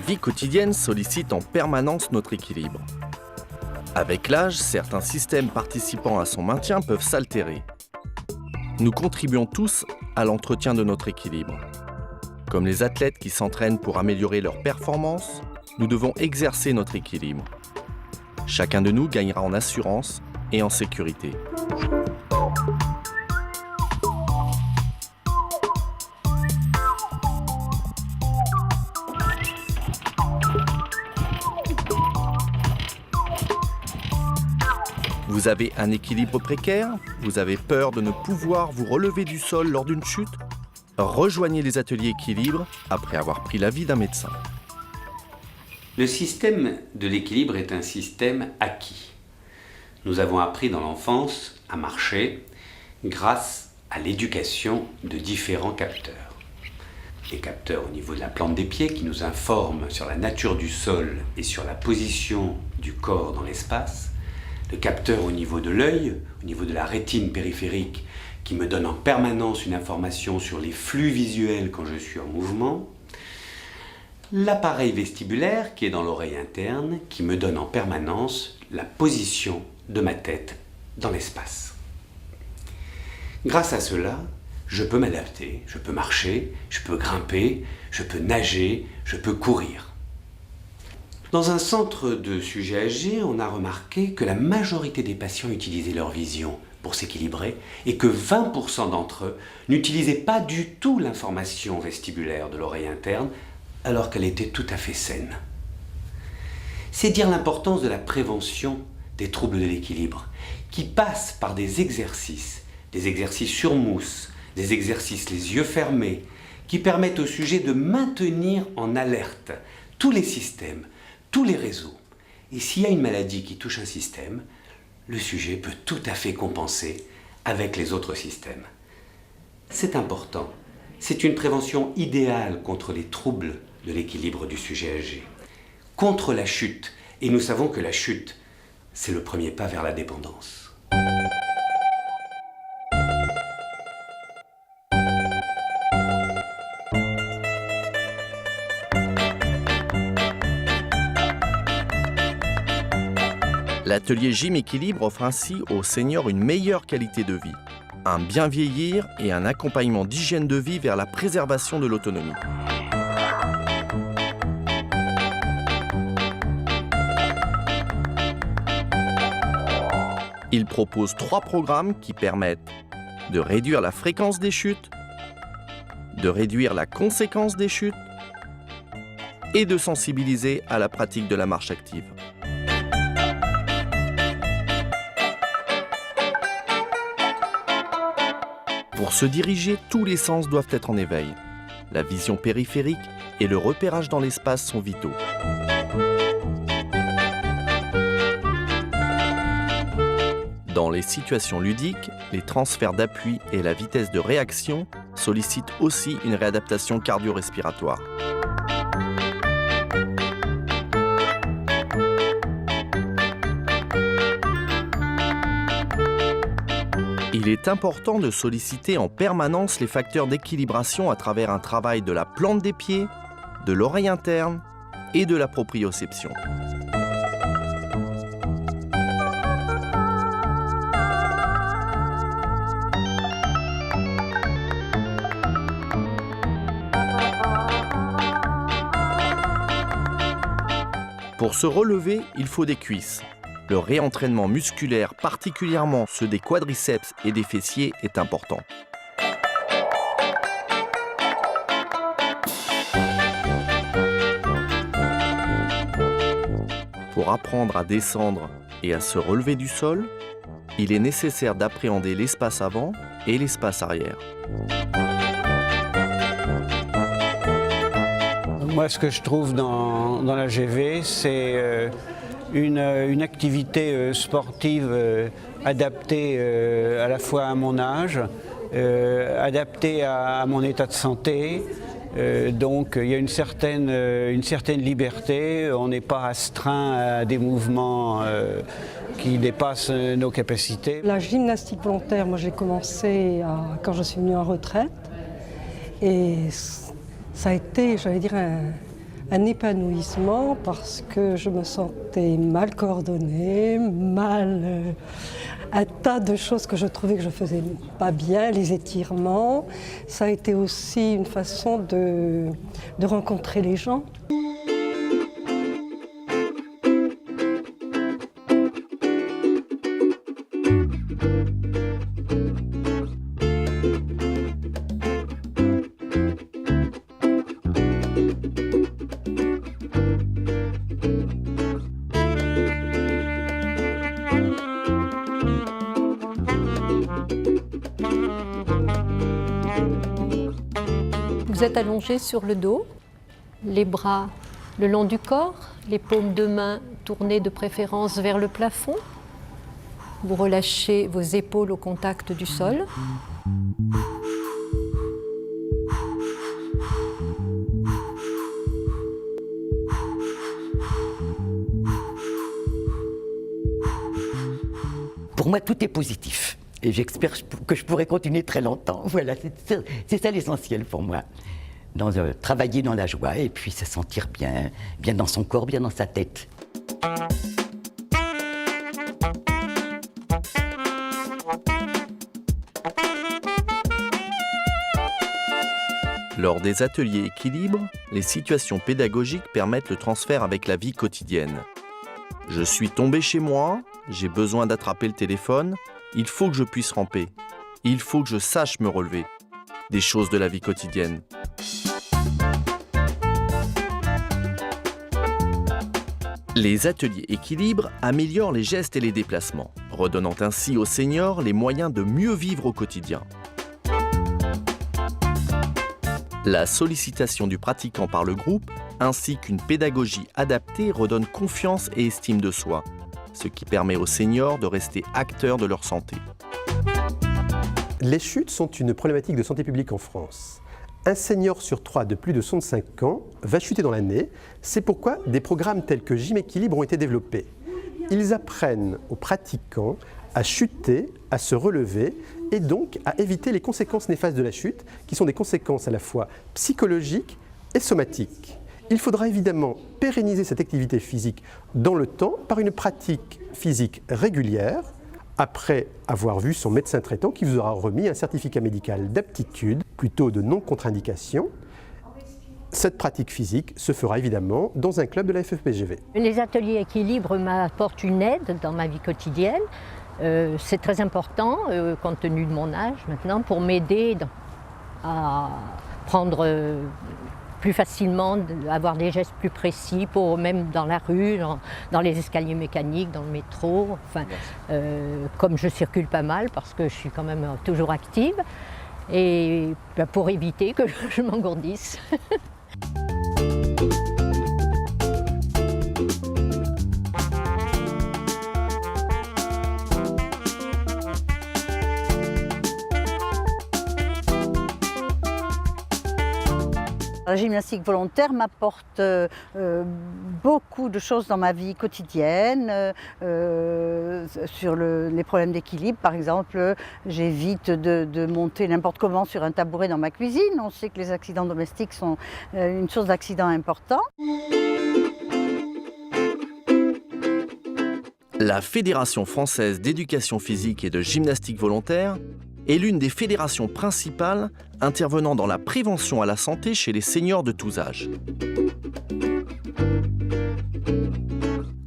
vie quotidienne sollicite en permanence notre équilibre. Avec l'âge, certains systèmes participant à son maintien peuvent s'altérer. Nous contribuons tous à l'entretien de notre équilibre. Comme les athlètes qui s'entraînent pour améliorer leur performance, nous devons exercer notre équilibre. Chacun de nous gagnera en assurance et en sécurité. Vous avez un équilibre précaire? Vous avez peur de ne pouvoir vous relever du sol lors d'une chute? Rejoignez les ateliers équilibre après avoir pris l'avis d'un médecin. Le système de l'équilibre est un système acquis. Nous avons appris dans l'enfance à marcher grâce à l'éducation de différents capteurs. Les capteurs au niveau de la plante des pieds qui nous informent sur la nature du sol et sur la position du corps dans l'espace. Le capteur au niveau de l'œil, au niveau de la rétine périphérique, qui me donne en permanence une information sur les flux visuels quand je suis en mouvement. L'appareil vestibulaire, qui est dans l'oreille interne, qui me donne en permanence la position de ma tête dans l'espace. Grâce à cela, je peux m'adapter, je peux marcher, je peux grimper, je peux nager, je peux courir. Dans un centre de sujets âgés, on a remarqué que la majorité des patients utilisaient leur vision pour s'équilibrer et que 20% d'entre eux n'utilisaient pas du tout l'information vestibulaire de l'oreille interne alors qu'elle était tout à fait saine. C'est dire l'importance de la prévention des troubles de l'équilibre qui passent par des exercices sur mousse, des exercices les yeux fermés, qui permettent au sujet de maintenir en alerte tous les systèmes, tous les réseaux. Et s'il y a une maladie qui touche un système, le sujet peut tout à fait compenser avec les autres systèmes. C'est important. C'est une prévention idéale contre les troubles de l'équilibre du sujet âgé. Contre la chute. Et nous savons que la chute, c'est le premier pas vers la dépendance. L'atelier Gym Équilibre offre ainsi aux seniors une meilleure qualité de vie, un bien vieillir et un accompagnement d'hygiène de vie vers la préservation de l'autonomie. Il propose 3 programmes qui permettent de réduire la fréquence des chutes, de réduire la conséquence des chutes et de sensibiliser à la pratique de la marche active. Pour se diriger, tous les sens doivent être en éveil. La vision périphérique et le repérage dans l'espace sont vitaux. Dans les situations ludiques, les transferts d'appui et la vitesse de réaction sollicitent aussi une réadaptation cardio-respiratoire. Il est important de solliciter en permanence les facteurs d'équilibration à travers un travail de la plante des pieds, de l'oreille interne et de la proprioception. Pour se relever, il faut des cuisses. Le réentraînement musculaire, particulièrement ceux des quadriceps et des fessiers, est important. Pour apprendre à descendre et à se relever du sol, il est nécessaire d'appréhender l'espace avant et l'espace arrière. Moi, ce que je trouve dans la GV, c'est une activité sportive adaptée à la fois à mon âge, adaptée à mon état de santé. Donc il y a une certaine liberté, on n'est pas astreint à des mouvements qui dépassent nos capacités. La gymnastique volontaire, moi j'ai commencé quand je suis venue en retraite et ça a été, j'allais dire, un épanouissement parce que je me sentais mal coordonnée, un tas de choses que je trouvais que je faisais pas bien, les étirements. Ça a été aussi une façon de rencontrer les gens. Vous êtes allongé sur le dos, les bras le long du corps, les paumes de main tournées de préférence vers le plafond. Vous relâchez vos épaules au contact du sol. Pour moi, tout est positif. Et j'espère que je pourrai continuer très longtemps. Voilà, c'est ça l'essentiel pour moi. Travailler dans la joie et puis se sentir bien, bien dans son corps, bien dans sa tête. Lors des ateliers équilibre, les situations pédagogiques permettent le transfert avec la vie quotidienne. Je suis tombé chez moi, j'ai besoin d'attraper le téléphone, il faut que je puisse ramper, il faut que je sache me relever. Des choses de la vie quotidienne. Les ateliers équilibre améliorent les gestes et les déplacements, redonnant ainsi aux seniors les moyens de mieux vivre au quotidien. La sollicitation du pratiquant par le groupe, ainsi qu'une pédagogie adaptée redonne confiance et estime de soi, ce qui permet aux seniors de rester acteurs de leur santé. Les chutes sont une problématique de santé publique en France. Un senior sur 3 de plus de 65 ans va chuter dans l'année. C'est pourquoi des programmes tels que Gym Équilibre ont été développés. Ils apprennent aux pratiquants à chuter, à se relever et donc à éviter les conséquences néfastes de la chute, qui sont des conséquences à la fois psychologiques et somatiques. Il faudra évidemment pérenniser cette activité physique dans le temps par une pratique physique régulière, après avoir vu son médecin traitant qui vous aura remis un certificat médical d'aptitude, plutôt de non-contre-indication. Cette pratique physique se fera évidemment dans un club de la FFPGV. Les ateliers équilibre m'apportent une aide dans ma vie quotidienne. C'est très important, compte tenu de mon âge maintenant, pour m'aider à prendre plus facilement, avoir des gestes plus précis, même dans la rue, dans les escaliers mécaniques, dans le métro. Enfin, comme je circule pas mal, parce que je suis quand même toujours active, et pour éviter que je m'engourdisse. La gymnastique volontaire m'apporte beaucoup de choses dans ma vie quotidienne. Sur les problèmes d'équilibre, par exemple, j'évite de monter n'importe comment sur un tabouret dans ma cuisine. On sait que les accidents domestiques sont une source d'accidents importants. La Fédération française d'éducation physique et de gymnastique volontaire est l'une des fédérations principales intervenant dans la prévention à la santé chez les seniors de tous âges.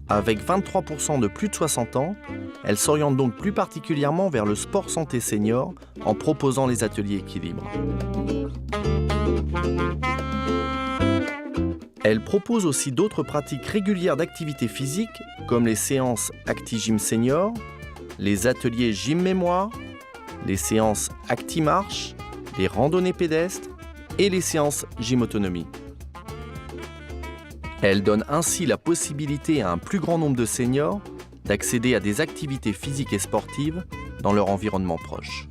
Avec 23% de plus de 60 ans, elle s'oriente donc plus particulièrement vers le sport santé senior en proposant les ateliers équilibre. Elle propose aussi d'autres pratiques régulières d'activité physique comme les séances ActiGym Senior, les ateliers Gym Mémoire, les séances ActiMarche, les randonnées pédestres et les séances Gym Autonomie. Elle donne ainsi la possibilité à un plus grand nombre de seniors d'accéder à des activités physiques et sportives dans leur environnement proche.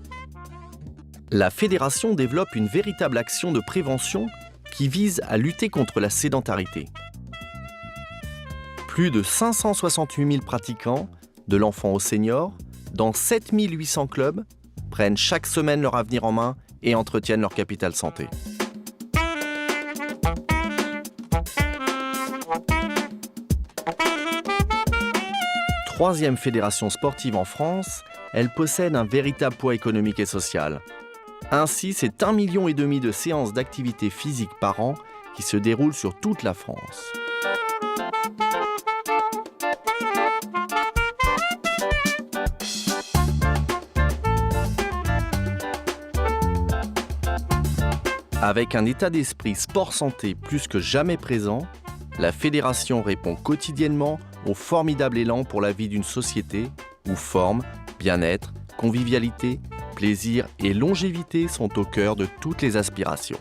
La fédération développe une véritable action de prévention qui vise à lutter contre la sédentarité. Plus de 568 000 pratiquants, de l'enfant au senior, dans 7 800 clubs, prennent chaque semaine leur avenir en main et entretiennent leur capital santé. troisième fédération sportive en France, elle possède un véritable poids économique et social. Ainsi, c'est 1,5 million de séances d'activité physique par an qui se déroulent sur toute la France. Avec un état d'esprit sport-santé plus que jamais présent, la fédération répond quotidiennement au formidable élan pour la vie d'une société où forme, bien-être, convivialité, plaisir et longévité sont au cœur de toutes les aspirations.